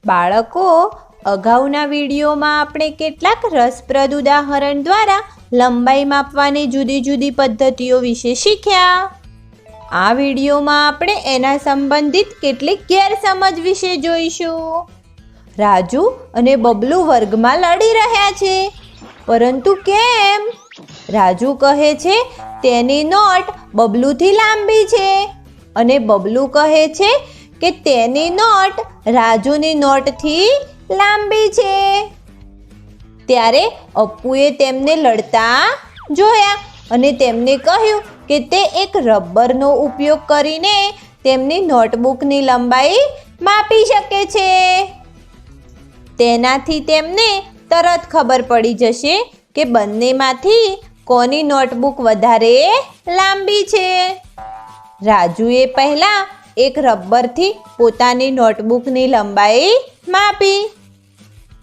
બાળકો, અગાઉના વિડીયોમાં આપણે કેટલાક રસપ્રદ ઉદાહરણ દ્વારા લંબાઈ માપવાની જુદી જુદી પદ્ધતિઓ વિશે શીખ્યા. આ વિડીયોમાં આપણે એના સંબંધિત કેટલીક ગેરસમજ વિશે જોઈશું. રાજુ અને બબલુ વર્ગમાં લડી રહ્યા છે, પરંતુ કેમ? રાજુ કહે છે તેની નોટ બબલુથી લાંબી છે અને બબલુ કહે છે કે તેની નોટ રાજુની નોટથી લાંબી છે. ત્યારે અપ્પુએ તેમને લડતા જોયા અને તેમને કહ્યું કે તે એક રબરનો ઉપયોગ કરીને તેમની નોટબુકની લંબાઈ માપી શકે છે. તેનાથી તેમને તરત ખબર પડી જશે કે બંનેમાંથી કોની નોટબુક વધારે લાંબી છે. રાજુએ પહેલા એક રબરથી પોતાની નોટબુકની લંબાઈ માપી.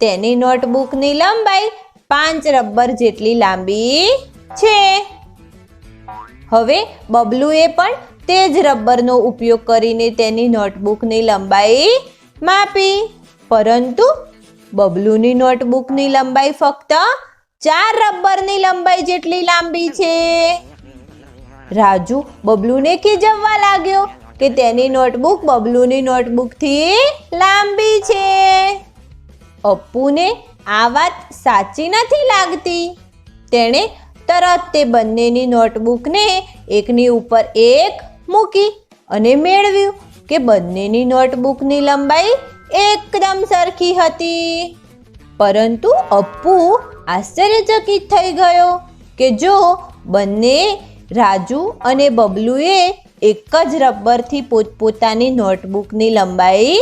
તેની નોટબુકની લંબાઈ 5 રબર જેટલી લાંબી છે. હવે બબલુએ પણ તે જ રબરનો ઉપયોગ કરીને તેની નોટબુકની લંબાઈ માપી, પરંતુ બબલુની નોટબુકની લંબાઈ ફક્ત 4 રબરની લંબાઈ જેટલી લાંબી છે. રાજુ બબલુને ખીજવવા લાગ્યો કે તેની નોટબુક બબલુની નોટબુકથી લાંબી છે. અપ્પુને આ વાત સાચી નથી લાગતી. તેણે તરત તે બંનેની નોટબુકને એકની ઉપર એક મૂકી અને મેળવ્યું કે બંનેની નોટબુકની લંબાઈ એકદમ સરખી હતી. પરંતુ અપ્પુ આશ્ચર્યચકિત થઈ ગયો કે જો બંને રાજુ અને બબલુએ એક જ રબરથી પોતપોતાની નોટબુકની લંબાઈ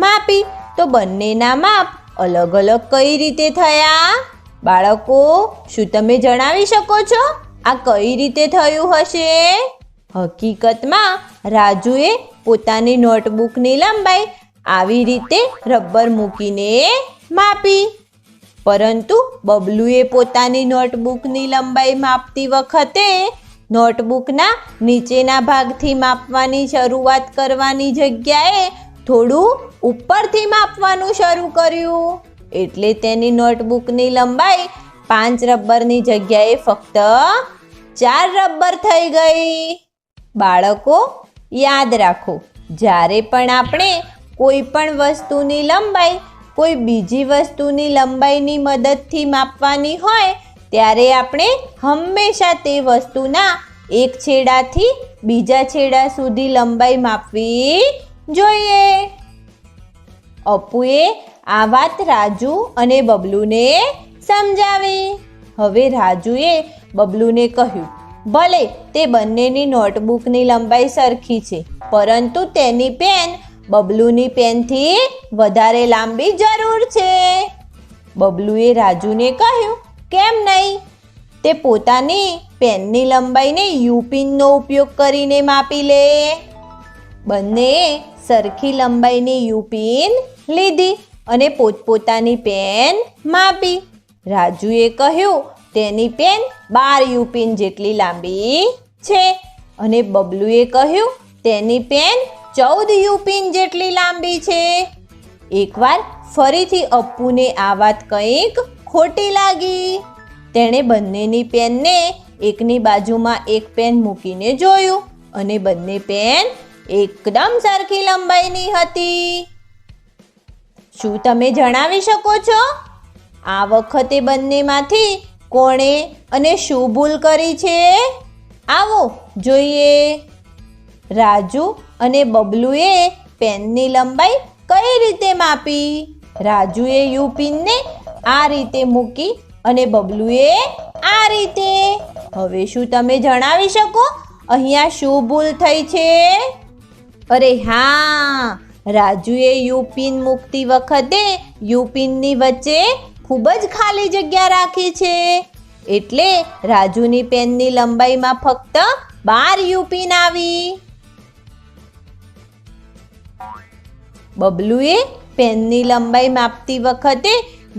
માપી તો બંનેના માપ અલગ અલગ કઈ રીતે થયા? બાળકો, શું તમે જણાવી શકો છો આ કઈ રીતે થયું હશે? હકીકતમાં રાજુએ પોતાની નોટબુકની લંબાઈ આવી રીતે રબર મૂકીને માપી, પરંતુ બબલુએ પોતાની નોટબુકની લંબાઈ માપતી વખતે નોટબુકના નીચેના ભાગથી માપવાની શરૂઆત કરવાની જગ્યાએ થોડું ઉપરથી માપવાનું શરૂ કર્યું. એટલે તેની નોટબુકની લંબાઈ 5 રબરની જગ્યાએ ફક્ત 4 રબર થઈ ગઈ. બાળકો, યાદ રાખો, જ્યારે પણ આપણે કોઈ પણ વસ્તુની લંબાઈ કોઈ બીજી વસ્તુની લંબાઈની મદદથી માપવાની હોય ત્યારે આપણે હંમેશા તે વસ્તુના એક છેડાથી બીજા છેડા સુધી લંબાઈ માપવી જોઈએ. અપ્પુએ આ વાત રાજુ અને બબલુને સમજાવી. હવે રાજુએ બબલુને કહ્યું, ભલે તે બંનેની નોટબુકની લંબાઈ સરખી છે, પરંતુ તેની પેન બબલુની પેનથી વધારે લાંબી જરૂર છે. બબલુએ રાજુને કહ્યું, કેમ નહીં? તે પોતાની પેનની લંબાઈને યુપિનનો ઉપયોગ કરીને માપી લે. બંનેએ સરખી લંબાઈની યુપિન લીધી અને પોતપોતાની પેન માપી. રાજુએ કહ્યું તેની પેન 12 યુપિન જેટલી લાંબી છે અને બબલુએ કહ્યું તેની પેન 14 યુપિન જેટલી લાંબી છે. એકવાર ફરીથી અપ્પુને આ વાત કંઈક ખોટી લાગી. તેણે બંનેની પેનને એકની બાજુમાં એક પેન મૂકીને જોયું અને બંને પેન એકદમ સરખી લંબાઈની હતી. શું તમે જણાવી શકો છો આ વખતે બંનેમાંથી કોણે અને શું ભૂલ કરી છે? આવો જોઈએ. રાજુ અને બબલુએ પેનની લંબાઈ કઈ રીતે માપી? રાજુએ યુપિનને આ રીતે મૂકી અને બબલુએ આ રીતે. હવે શું તમે જણાવી શકો અહીંયા શું ભૂલ થઈ છે? અરે હા, રાજુએ યુપિન મૂકતી વખતે યુપિનની વચ્ચે ખૂબ જ ખાલી જગ્યા રાખી છે. એટલે રાજુની પેનની લંબાઈમાં ફક્ત 12 યુપિન આવી. બબલુએ પેનની લંબાઈ માપતી વખતે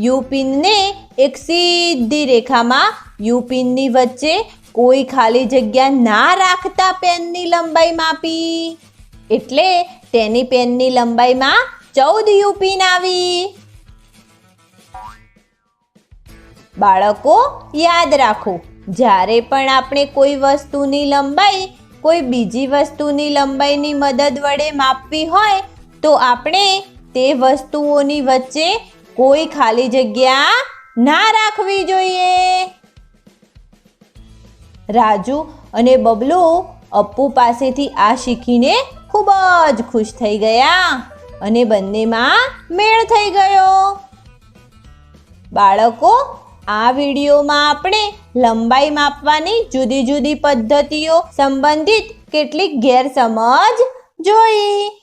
યુપિનને એક સીધી રેખામાં યુ પિનની વચ્ચે કોઈ ખાલી જગ્યા ના રાખતા પેનની લંબાઈ માપી. એટલે તેની પેનની લંબાઈમાં 14 યુ પિન આવી. બાળકો યાદ રાખો, જ્યારે પણ આપણે કોઈ વસ્તુની લંબાઈ કોઈ બીજી વસ્તુની લંબાઈની મદદ વડે માપવી હોય તો આપણે તે વસ્તુઓની વચ્ચે કોઈ ખાલી જગ્યા ના રાખવી જોઈએ. રાજુ અને બબલુ અપ્પુ પાસેથી આ શીખીને ખૂબ જ ખુશ થઈ ગયા અને બંનેમાં મેળ થઈ ગયો. બાળકો, આ વિડીયોમાં આપણે લંબાઈ માપવાની જુદી જુદી પદ્ધતિઓ સંબંધિત કેટલીક ગેરસમજ જોઈ.